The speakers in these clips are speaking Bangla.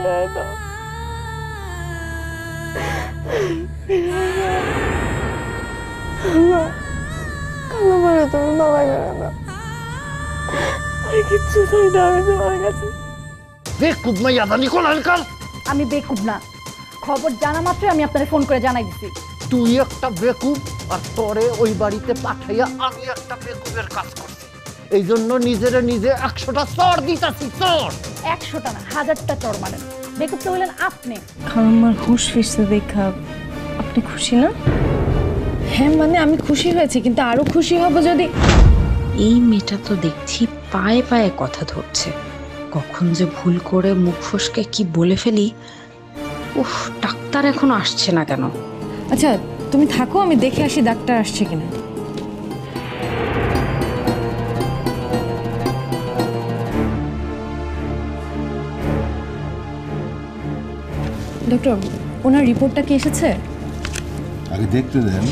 ফিরায় দাও। কালামারে তুমি বাবা করে দাও। আর কিচ্ছু চাই না আমি তোমার কাছে। বেকুব মাইয়া জানি কোলার কাল। আমি বেকুব না, খবর জানা মাত্রই আমি আপনাকে ফোন করে জানাই দিছি। তুই একটা বেকুব আর তোরে ওই বাড়িতে পাঠাইয়া আমি একটা বেকুবের কাজ করছি। এই জন্য নিজেরে নিজে 100টা চড় দিতাছি, চড়। 100টা না 1000টা চড় মারেন। বেকুব তো হলেন আপনি। আমার হুশ ফিরছে দেখা আপনি খুশি না? হ্যাঁ মানে আমি খুশি হয়েছি, কিন্তু আরো খুশি হব যদি। এই মেয়েটা তো দেখছি পায়ে পায়ে কথা ধরছে, কখন যে ভুল করে মুখ ফসকে কি বলে ফেলি। উফ, ডাক্তার এখনো আসছে না কেন? আচ্ছা তুমি থাকো, আমি দেখে আসি ডাক্তার আসছে কিনা। ডক্টর, ওনার রিপোর্টটা কি এসেছে? আগে দেখতে দেন।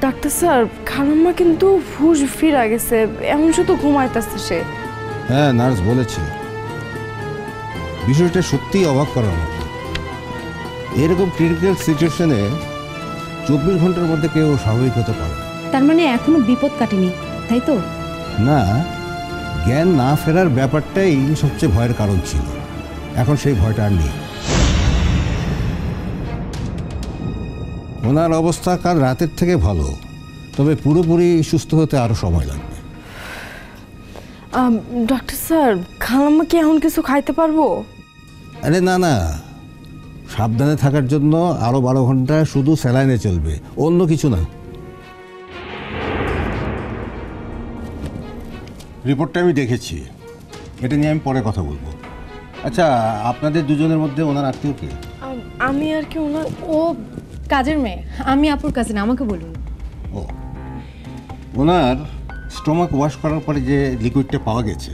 ডাক্তার স্যার, খালাম্মা কিন্তু হুশ ফিরা গেছে, এমন শুধু ঘুমাইতেছে সে। হ্যাঁ, নার্স বলেছে। বিষয়টা সত্যিই অবাক করার মতো। এরকম ক্রিটিক্যাল সিচুয়েশনে 24 ঘন্টার মধ্যে কেউ স্বাভাবিক হতে পারে না। তার মানে এখনো বিপদ কাটেনি, তাই তো? না, জ্ঞান না ফেরার ব্যাপারটাই সবচেয়ে ভয়ের কারণ ছিল। এখন সেই ভয়টা আর নেই। ওনার অবস্থা কাল রাতের থেকে ভালো, তবে পুরোপুরি সুস্থ হতে আরো সময় লাগবে। ডক্টর স্যার, খালাম্মা কি এমন কিছু খাইতে পারবো? আরে না না, সাবধানে থাকার জন্য আরো 12 ঘন্টা শুধু স্যালাইনে চলবে, অন্য কিছু না। রিপোর্টটা আমি দেখেছি, এটা নিয়ে আমি পরে কথা বলবো। আচ্ছা, আপনাদের দুজনের মধ্যে ওনার আত্মীয় কে? আমি আর কি ওনার। ও কাজের মেয়ে, আমি আপুর কাছে না, আমাকে বলুন। ও, ওনার স্টোমাক ওয়াশ করার পরে যে লিকুইডটা পাওয়া গেছে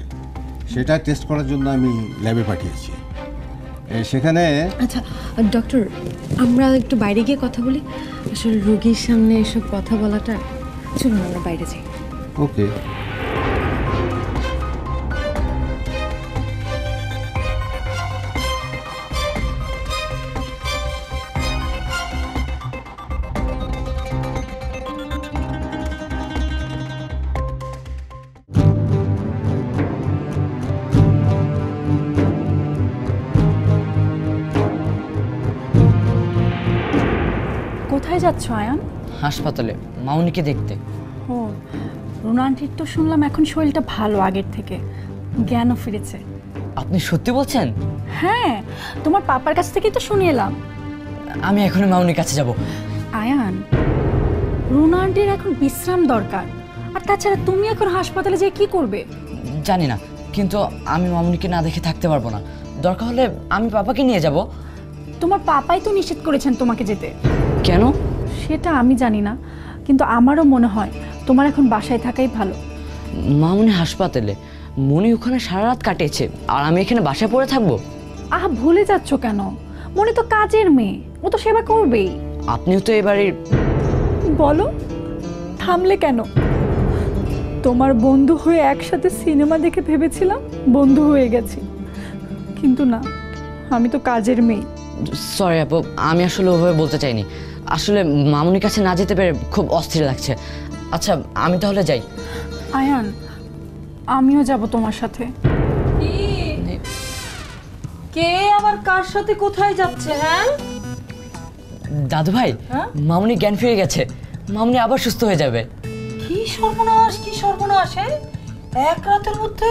সেটা টেস্ট করার জন্য আমি ল্যাবে পাঠিয়েছি। সেখানে আচ্ছা ডক্টর, আমরা একটু বাইরে গিয়ে কথা বলি। আসলে রোগীর সামনে এসব কথা বলাটা, চলুন আমরা বাইরে যাই। ওকে। কোথায় যাচ্ছ আয়ান? হাসপাতালে মামুনিকে দেখতে। ও, রুনা আন্টির তো শুনলাম এখন শরীরটা ভালো আগের থেকে, জ্ঞানও ফিরেছে। আপনি সত্যি বলছেন? হ্যাঁ, তোমার পাপার কাছ থেকেই তো শুনে এলাম। আমি এখনই মামুনির কাছে যাব। আয়ান, রুনা আন্টির এখন বিশ্রাম দরকার, আর তাছাড়া তুমি এখন হাসপাতালে যেয়ে কি করবে? জানি না, কিন্তু আমি মামুনিকে না দেখে থাকতে পারবো না। দরকার হলে আমি পাপাকে নিয়ে যাব। তোমার পাপাই তো নিষেধ করেছেন তোমাকে যেতে। কেন? সেটা আমি জানি না, কিন্তু আমারও মনে হয় তোমার এখন বাসায় থাকাই ভালো। মামুনি হাসপাতালে, মনি ওখানে সারা রাত কাটিয়েছে, আর আমি এখানে বাসায় পড়ে থাকবো? আহা, ভুলে যাচ্ছ কেন? মনি তো কাজের মেয়ে, ও তো সেবা করবেই। আপনিও তো এবারে। বলো, থামলে কেন? তোমার বন্ধু হয়ে একসাথে সিনেমা দেখে ভেবেছিলাম বন্ধু হয়ে গেছি, কিন্তু না, আমি তো কাজের মেয়ে। সরি আপু, আমি আসলে ওভাবে বলতে চাইনি। আসলে মামুনির কাছে না যেতে পেরে খুব অস্থির লাগছে। আচ্ছা, আমি তাহলে যাই। আয়ান, আমিও যাব তোমার সাথে। কে আবার কার সাথে কোথায় যাচ্ছে? হ্যাঁ দাদু ভাই, মামুনি জ্ঞান ফিরে গেছে, মামুনি আবার সুস্থ হয়ে যাবে। কি সর্বনাশ, কি সর্বনাশ! এক রাতের মধ্যে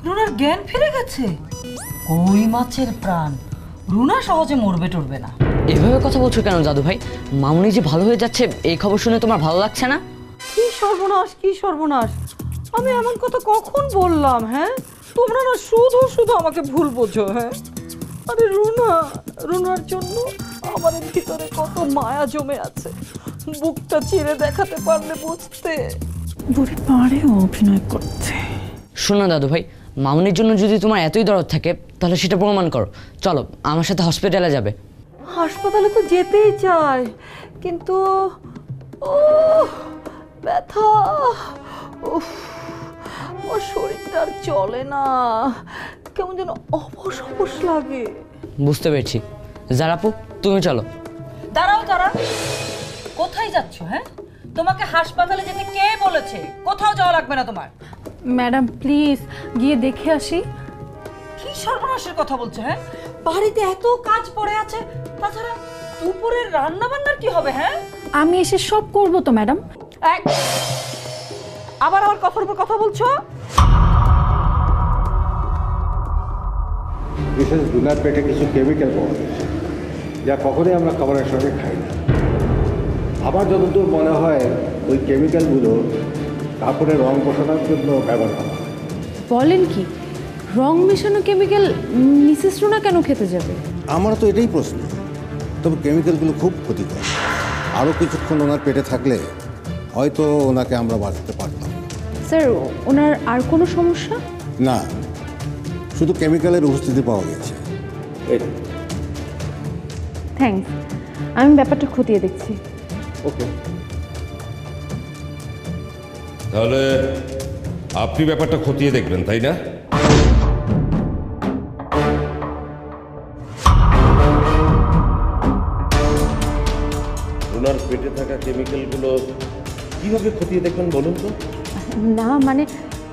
রুনার জ্ঞান ফিরে গেছে? কই মাছের প্রাণ, রুনা সহজে মরবে টরবে না। এভাবে কথা বলছো কেন দাদু ভাই? মামুনি যে ভালো হয়ে যাচ্ছে এই খবর শুনে তোমার ভালো লাগছে না? কি সর্বনাশ, কি সর্বনাশ! আমি এমন কথা কখন বললাম? হ্যাঁ, তোমরা না শুধু শুধু আমাকে ভুল বোঝো। হ্যাঁ, আরে রুনার জন্য আমার ভিতরে কত মায়া জমে আছে, বুকটা চিরে দেখাতে পারলে বুঝতে। বুড়ি পারে অভিনয় করতে। শোনো দাদু ভাই, মামুনির জন্য যদি তোমার এতই দরদ থাকে তাহলে সেটা প্রমাণ করো। চলো আমার সাথে হসপিটালে যাবে। হাসপাতালে তো যেতেই চাই, কিন্তু ও ব্যথা, উফ, আমার শরীরটা আর চলে না, কেমন যেন অবশ অবশ লাগে। বুঝতে পেরেছি। জারাপু তুমি চলো। দাঁড়াও, কোথায় যাচ্ছ? হ্যাঁ, তোমাকে হাসপাতালে যেতে কে বলেছে? কোথাও যাওয়া লাগবে না তোমার। ম্যাডাম প্লিজ গিয়ে দেখে আসি। কি সর্বনাশের কথা বলছো? হ্যাঁ, বাড়িতে এত কাজ পড়ে আছে, তাছাড়া দুপুরের রান্না বান্নার কি হবে? হ্যাঁ, আমি এসে সব করব তো ম্যাডাম। আবার আমার কথার উপর কথা বলছো? বিশেষ রুনার পেটে কিছু কেমিক্যাল পাওয়া গেছে, যা কখনোই আমরা খাবারের সঙ্গে খাই না। আমার যতদূর মনে হয় ওই কেমিক্যালগুলো কাপড়ের রং বসানোর জন্য ব্যবহার করা হয়। বলেন কি, রং মেশানো কেমিক্যাল মিসেস রুনা কেন খেতে যাবে? আমার তো এটাই প্রশ্ন। তবে কেমিক্যালগুলো খুব ক্ষতিকর। আরও কিছুক্ষণ ওনার পেটে থাকলে হয়তো ওনাকে আমরা বাঁচাতে পারতাম। স্যার, ওনার আর কোনো সমস্যা? না, শুধু কেমিক্যালের উপস্থিতি পাওয়া গেছে। থ্যাঙ্কস, আমি ব্যাপারটা খতিয়ে দেখছি। ওকে। তাহলে আপনি ব্যাপারটা খতিয়ে দেখবেন, তাই না? ওনার পেটে থাকা কেমিক্যালগুলো কিভাবে খতিয়ে দেখবেন বলুন তো? না মানে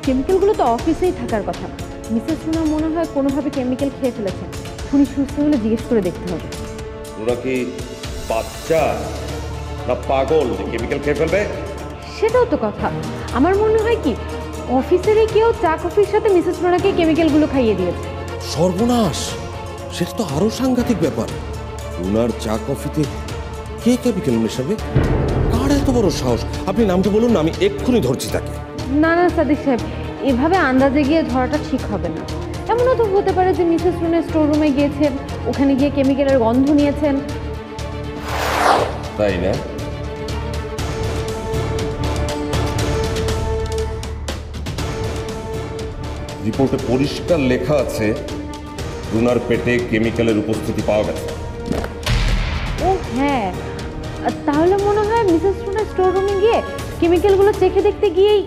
কেমিক্যালগুলো তো অফিসেই থাকার কথা। মিসেস রুনা মনে হয় কোনোভাবে কেমিক্যাল খেয়ে ফেলেছেন। উনি সুস্থ হলে জিজ্ঞেস করে দেখতে হবে। ওরা কি বাচ্চা না পাগল যে কেমিক্যাল খেয়ে ফেলবে? সেটাও তো কথা। আমার মনে হয় কি অফিসেরই কেউ চা কফির সাথে মিসেস রুনাকে কেমিক্যালগুলো খাইয়ে দিয়েছে। সর্বনাশ, সেটা তো আরো সাংঘাতিক ব্যাপার। ওনার চা কফিতে কে কেমিক্যাল মেশাবে? কার এত বড় সাহস? আপনি নামটা বলুন না, আমি এক্ষুনি ধরছি তাকে। না না সাদিক সাহেব, এভাবে আন্দাজে গিয়ে ধরাটা ঠিক হবে না। এমনও তো হতে পারে যে মিসেস রুনা স্টোর রুমে গিয়েছেন, ওখানে গিয়ে কেমিক্যালের গন্ধ নিয়েছেন। তাই না? রিপোর্টে পরিষ্কার লেখা আছে রুনার পেটে কেমিক্যালের উপস্থিতি পাওয়া গেছে। ও হ্যাঁ, তাহলে মনে হয় মিসেস রুনা স্টোর রুমে গিয়ে কেমিক্যালগুলো চেখে দেখতে গিয়েই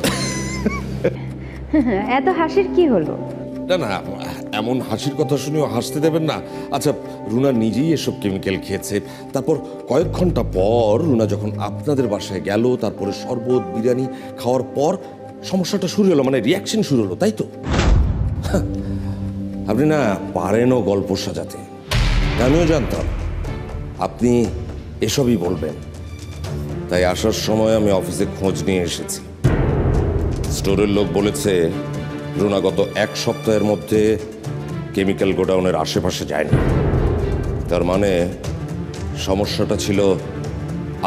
এত হাসির কি হলো? না না, এমন হাসির কথা শুনেও হাসতে দেবেন না। আচ্ছা, রুনা নিজেই এসব কেমিক্যাল খেয়েছে, তারপর কয়েক ঘন্টা পর রুনা যখন আপনাদের বাসায় গেল, তারপরে শরবত বিরিয়ানি খাওয়ার পর সমস্যাটা শুরু হলো, মানে রিয়াকশন শুরু হলো, তাই তো? আপনি না পারেনও গল্প সাজাতে। আমিও জানতাম আপনি এসবই বলবেন, তাই আসার সময় আমি অফিসে খোঁজ নিয়ে এসেছি। স্টোরের লোক বলেছে রুনা গত এক সপ্তাহের মধ্যে কেমিক্যাল গোডাউনের আশেপাশে যায়নি। তার মানে সমস্যাটা ছিল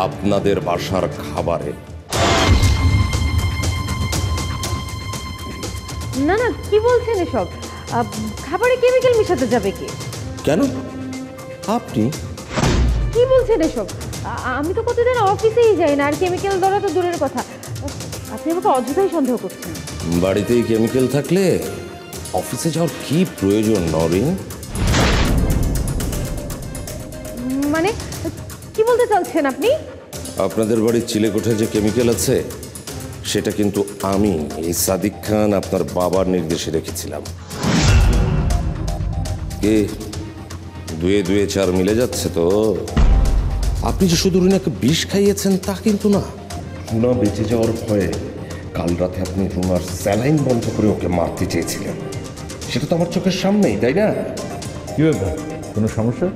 আপনাদের বাসার খাবারে। না না, কি বলছেন এসব? খাবারে কেমিক্যাল মিশাতে যাবে কি? কেন? আপনি কি বলছেন এসব? আমি তো প্রতিদিন অফিসেই যাই না, আর কেমিক্যাল ধরা তো দূরের কথা। আপনি আমাকে অযথাই সন্দেহ করছেন। বাড়িতেই কেমিক্যাল থাকলে অফিসে যাওয়ার কি প্রয়োজন নরিন? মানে কি বলতে চাচ্ছেন আপনি? আপনাদের বাড়ির চিলেকোঠায় যে কেমিক্যাল আছে সেটা কিন্তু আমি, এই সাদিক খান, আপনার বাবার নির্দেশে রেখেছিলাম। কে দুয়ে দুয়ে চার মিলে যাচ্ছে তো? আপনি যে শুধু রুনাকে বিষ খাইয়েছেন তা কিন্তু না। রুনা বেঁচে যাওয়ার ভয়ে কাল রাতে আপনি রুনার স্যালাইন বন্ধ করে ওকে মারতে চেয়েছিলেন। সেটা তো আমার চোখের সামনেই, তাই না? কি ব্যাপার, কোনো সমস্যা?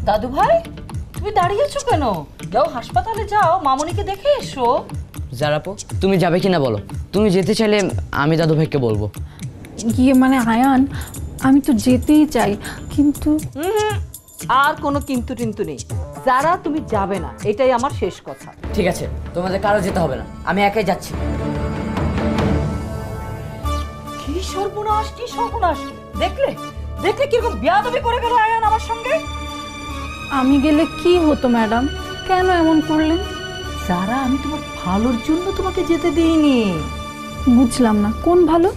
দাদু ভাই, তুমি দাঁড়িয়েছো কেন? যাও হাসপাতালে যাও, মামনিকে দেখে এসো। জারাপু তুমি যাবে কিনা বলো? তুমি যেতে চাইলে আমি দাদু ভাইকে বলবো। গিয়ে মানে আয়ান, আমি তো যেতেই চাই, কিন্তু আর কোনো কিন্তু টিন্তু নেই। যারা তুমি যাবে না, এটাই আমার শেষ কথা। ঠিক আছে, তোমাদের কারো যেতে হবে না, আমি একাই যাচ্ছি। কি সর্বনাশ, কি সর্বনাশ! দেখলে দেখলে কিরকম বেয়াদবি করে গেল আয়ান আমার সঙ্গে। আমি গেলে কি হতো ম্যাডাম? কেন এমন করলেন? যারা, আমি তোমার ভালোর জন্য তোমাকে যেতে দিইনি। বুঝলাম না, কোন ভালো?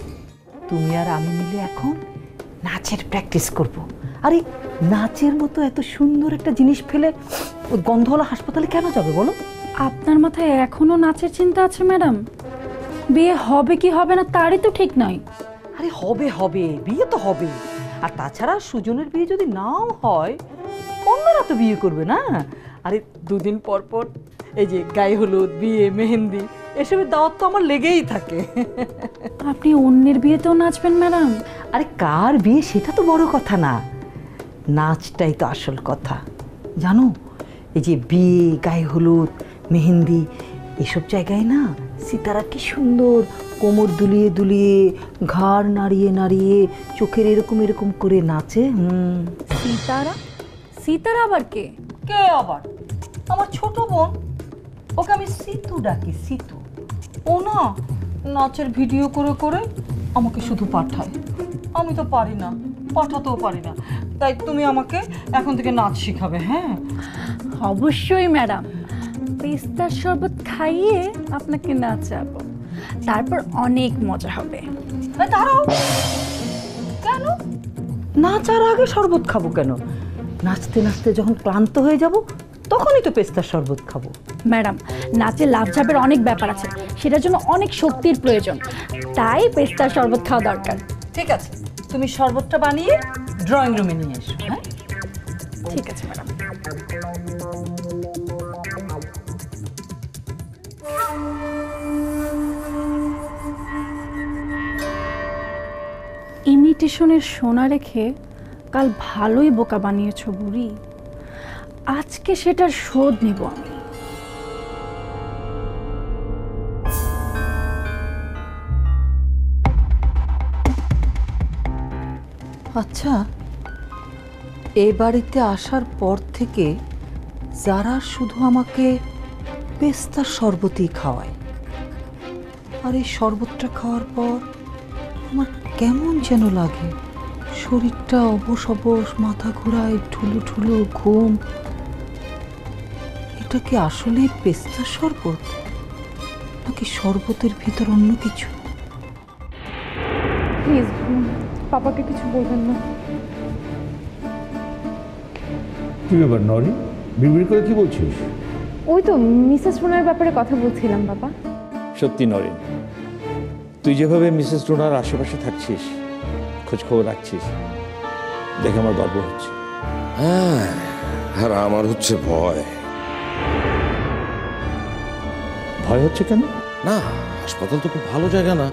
তুমি আর আমি মিলে এখন নাচের প্র্যাকটিস করব। আরে নাচের মতো এত সুন্দর একটা জিনিস ফেলে ওই গন্ধওয়ালা হাসপাতালে কেন যাবে বলো? আপনার মাথায় এখনো নাচের চিন্তা আছে ম্যাডাম? বিয়ে হবে কি হবে না তারই তো ঠিক নয়। আরে হবে হবে, বিয়ে তো হবে। আর তাছাড়া সুজনের বিয়ে যদি নাও হয়, অন্যরা তো বিয়ে করবে না। আরে দুদিন পর পর এই যে গায়ে হলুদ, বিয়ে, মেহেন্দি, এসবের দাওয়াত তো আমার লেগেই থাকে। আপনি অন্যের বিয়েতেও নাচবেন ম্যাডাম? আরে কার বিয়ে সেটা তো বড় কথা না, নাচটাই তো আসল কথা। জানো, এই যে বিয়ে, গায়ে হলুদ, মেহেন্দি, এসব জায়গায় না সিতারা কি সুন্দর কোমর দুলিয়ে দুলিয়ে, ঘাড় নাড়িয়ে নাড়িয়ে, চোখের এরকম এরকম করে নাচে। সিতারা? সিতারা আবার কে? কে আবার? আমার ছোট বোন, ওকে আমি সিতু ডাকি, সিতু। ও না নাচের ভিডিও করে করে আমাকে শুধু পাঠায়। আমি তো পারি না, পাঠাতেও পারি না। তাই তুমি আমাকে এখন থেকে নাচ শিখাবে। হ্যাঁ অবশ্যই ম্যাডাম, পেস্তার শরবত খাইয়ে আপনাকে নাচাবো, তারপর অনেক মজা হবে। দাঁড়াও, কেন নাচার আগে শরবত খাবো কেন? নাচতে নাচতে যখন ক্লান্ত হয়ে যাব তখনই তো পেস্তার শরবত খাবো। ম্যাডাম, নাচে লাফঝাপের অনেক ব্যাপার আছে, সেটার জন্য অনেক শক্তির প্রয়োজন, তাই পেস্তার শরবত খাওয়া দরকার। ঠিক আছে, তুমি শরবতটা বানিয়ে ড্রয়িং রুমে নিয়ে এসো। হ্যাঁ ঠিক আছে ম্যাডাম। ইমিটেশনের সোনা রেখে কাল ভালোই বোকা বানিয়েছো বুড়ি, আজকে সেটার শোধ নেব আমি। আচ্ছা, এ বাড়িতে আসার পর থেকে যারা শুধু আমাকে পেস্তার শরবতই খাওয়ায়, আর এই শরবতটা খাওয়ার পর আমার কেমন যেন লাগে, শরীরটা অবশ অবশ, মাথা ঘোরায়, ঠুলো ঠুলো ঘুম। এটা কি আসলে পেস্তার শরবত, নাকি শরবতের ভিতর অন্য কিছু? প্লিজ পাপাকে কিছু বলবেন না। কি ব্যাপার নরি, বিড়বিড় করে কি বলছিস? ওই তো মিসেস রুনার ব্যাপারে কথা বলছিলাম বাবা। সত্যি নরেন, তুই যেভাবে মিসেস রুনার আশেপাশে থাকছিস, খোঁজ খবর রাখছিস, দেখে আমার গর্ব হচ্ছে। হ্যাঁ, আর আমার হচ্ছে ভয়। ভয় হচ্ছে কেন? না, হাসপাতাল তো খুব ভালো জায়গা না,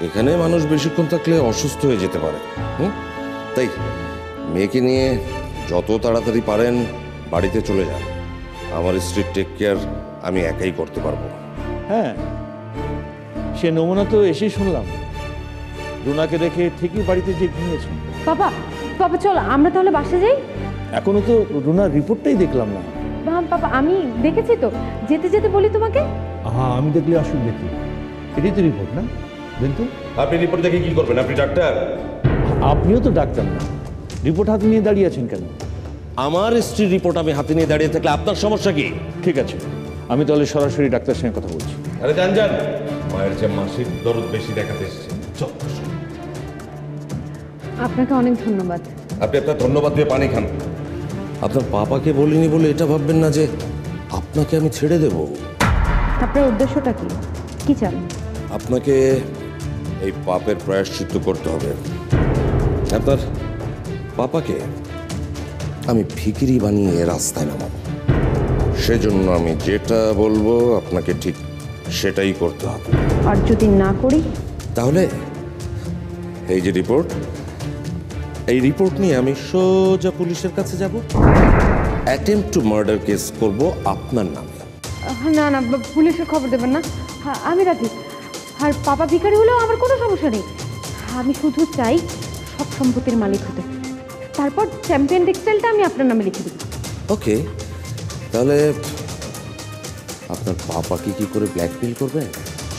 এখানে মানুষ বেশিক্ষণ থাকলে অসুস্থ হয়ে যেতে পারে। তাই মেয়েকে নিয়ে যত তাড়াতাড়ি পারেন বাড়িতে চলে যান। আমার স্ত্রীর টেক কেয়ার আমি একাই করতে পারবো। হ্যাঁ, সে নমুনা তো এসেই শুনলাম, রুনাকে দেখে ঠিকই বাড়িতে যে ঘুমিয়েছে। বাবা বাবা চলো আমরা তাহলে বাসে যাই। এখনো তো রুনার রিপোর্টটাই দেখলাম না। বাবা আমি দেখেছি তো, যেতে যেতে বলি তোমাকে। হ্যাঁ, আমি দেখলে আসুন দেখি, এটাই তো রিপোর্ট না? কিন্তু আপনি রিপোর্ট দেখে কি করবেন? আপনি ডাক্তার। আপনিও তো ডাক্তার না, রিপোর্ট হাতে নিয়ে দাঁড়িয়ে আছেন কেন? আমার স্ত্রীর রিপোর্ট আমি হাতে নিয়ে দাঁড়িয়ে থাকলে আপনার সমস্যা কি? ঠিক আছে, আমি তাহলে সরাসরি ডাক্তারের সঙ্গে কথা বলছি। আরে যান যান, মায়ের যে মাসিক দরদ বেশি দেখাতে এসেছে। আপনাকে অনেক ধন্যবাদ। আপনি আপনার ধন্যবাদ দিয়ে পানি খান। আপনার পাপাকে বলিনি বলে এটা ভাববেন না যে আপনাকে আমি ছেড়ে দেব। আপনার উদ্দেশ্যটা কি, কি চান? আপনাকে এই পাপের প্রায়শ্চিত্ত করতে হবে। আপনার পাপাকে আমি ভিখিরি বানিয়ে রাস্তায় নামাবো। সেজন্য আমি যেটা বলবো আপনাকে ঠিক সেটাই করতে হবে। আর যদি না করি? তাহলে এই যে রিপোর্ট, এই রিপোর্ট নিয়ে আমি সোজা পুলিশের কাছে যাব, অ্যাটেম্পট টু মার্ডার কেস করব আপনার নামে। না না, পুলিশের খবর দেবেন না, আমি রাজি। আর পাপা ভিখারি হলেও আমার কোনো সমস্যা নেই, আমি শুধু চাই সব সম্পত্তির মালিক হতে। তারপর চ্যাম্পিয়ন টেক্সটাইলটা আমি আপনার নামে লিখে দেব। ওকে, তাহলে আপনার পাপাকে কি করে ব্ল্যাকমেল করবেন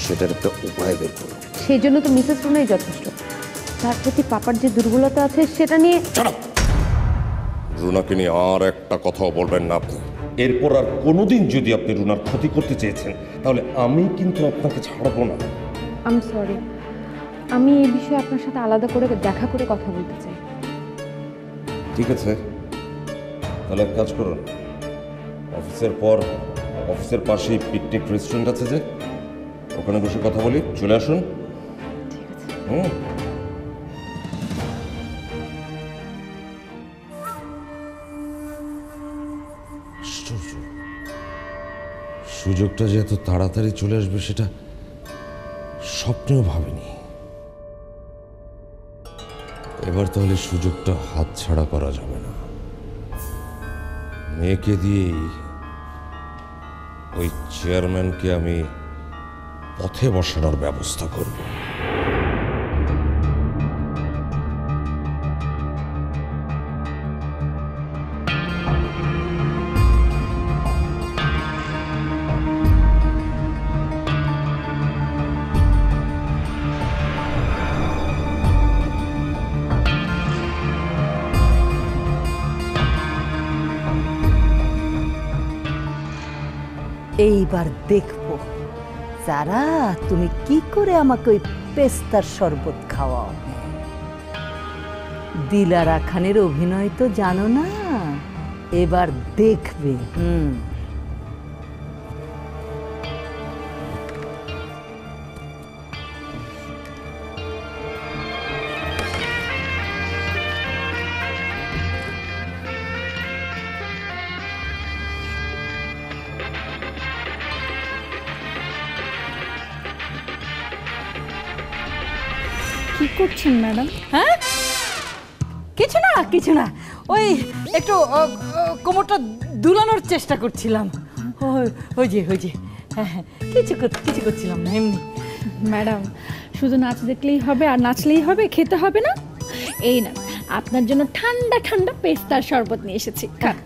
সেটার একটা উপায় বের করুন। সেই জন্য তো মিসেস রুনাই যথেষ্ট। তার প্রতি পাপার যে দুর্বলতা আছে সেটা নিয়ে। রুনাকে নিয়ে আর একটা কথাও বলবেন না আপনি। এরপর আর কোনোদিন যদি আপনি রুনার ক্ষতি করতে চেয়েছেন তাহলে আমি কিন্তু আপনাকে ছাড়বো না। আমি সরি, আমি এই বিষয়ে আপনার সাথে আলাদা করে দেখা করে কথা বলতে চাই। ঠিক আছে, তাহলে এক কাজ করুন, অফিসের পর অফিসের পাশেই পিকনিক রেস্টুরেন্ট আছে যে, ওখানে বসে কথা বলি, চলে আসুন। ঠিক আছে। সুযোগটা যে এত তাড়াতাড়ি চলে আসবে সেটা স্বপ্নেও ভাবিনি। এবার তাহলে সুযোগটা হাতছাড়া করা যাবে না। মেয়েকে দিয়েই ওই চেয়ারম্যানকে আমি পথে বসানোর ব্যবস্থা করব। এইবার দেখবো যারা তুমি কি করে আমাকে ওই পেস্তার শরবত খাওয়াও। দিলারা খানের অভিনয় তো জানো না, এবার দেখবে। কি করছেন ম্যাডাম? হ্যাঁ, কিছু না ওই একটু কোমরটা দুলানোর চেষ্টা করছিলাম। ওই যে হ্যাঁ, কিছু করছিলাম না, এমনি। ম্যাডাম, শুধু নাচ দেখলেই হবে আর নাচলেই হবে, খেতে হবে না? এই না, আপনার জন্য ঠান্ডা ঠান্ডা পেস্তার শরবত নিয়ে এসেছি, খান।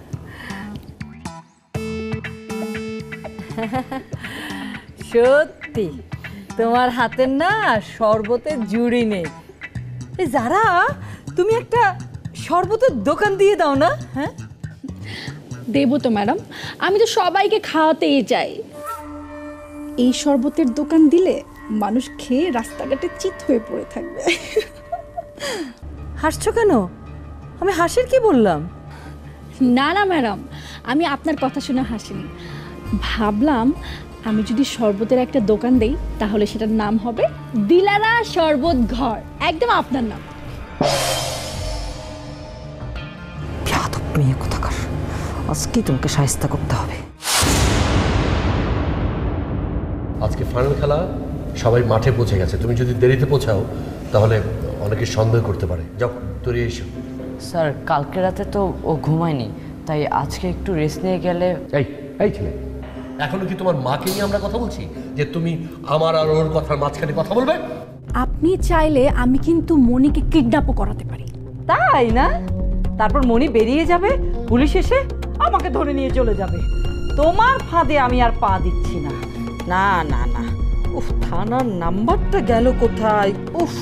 সত্যি তোমার হাতের না শরবতের জুড়ি নেই। এই যারা, তুমি একটা শরবতের দোকান দিয়ে দাও না? হ্যাঁ, দেবো তো ম্যাডাম, আমি তো সবাইকে খাওয়াতেই চাই। এই শরবতের দোকান দিলে মানুষ খেয়ে রাস্তাঘাটে চিত হয়ে পড়ে থাকবে। হাসছো কেন? আমি হাসির কি বললাম? না না ম্যাডাম, আমি আপনার কথা শুনে হাসিনি। ভাবলাম আমি যদি শরবতের একটা দোকান দেই তাহলে সেটার নাম হবে দিলারা শরবত ঘর, একদম আপনার নাম। মেয়ে কোথাকার, আজকে তোমাকে শায়েস্তা করতে হবে। আজকে ফাইনাল খেলা, সবাই মাঠে পৌঁছে গেছে। তুমি যদি দেরিতে পৌঁছাও তাহলে অনেকে সন্দেহ করতে পারে। যাও, তৈরি এসো। স্যার, কালকে রাতে তো ও ঘুমায়নি, তাই আজকে একটু রেস্ট নিয়ে গেলে। এই ছেলে, এখনো কি তোমার মাকে নিয়ে আমরা কথা বলছি যে তুমি আমার আর ওর কথার মাঝখানে কথা বলবে? আপনি চাইলে আমি কিন্তু মনিকে কিডন্যাপও করাতে পারি। তাই না? তারপর মনি বেরিয়ে যাবে, পুলিশ এসে আমাকে ধরে নিয়ে চলে যাবে। তোমার ফাঁদে আমি আর পা দিচ্ছি না। না না না, উফ, থানার নাম্বারটা গেল কোথায়? উফ।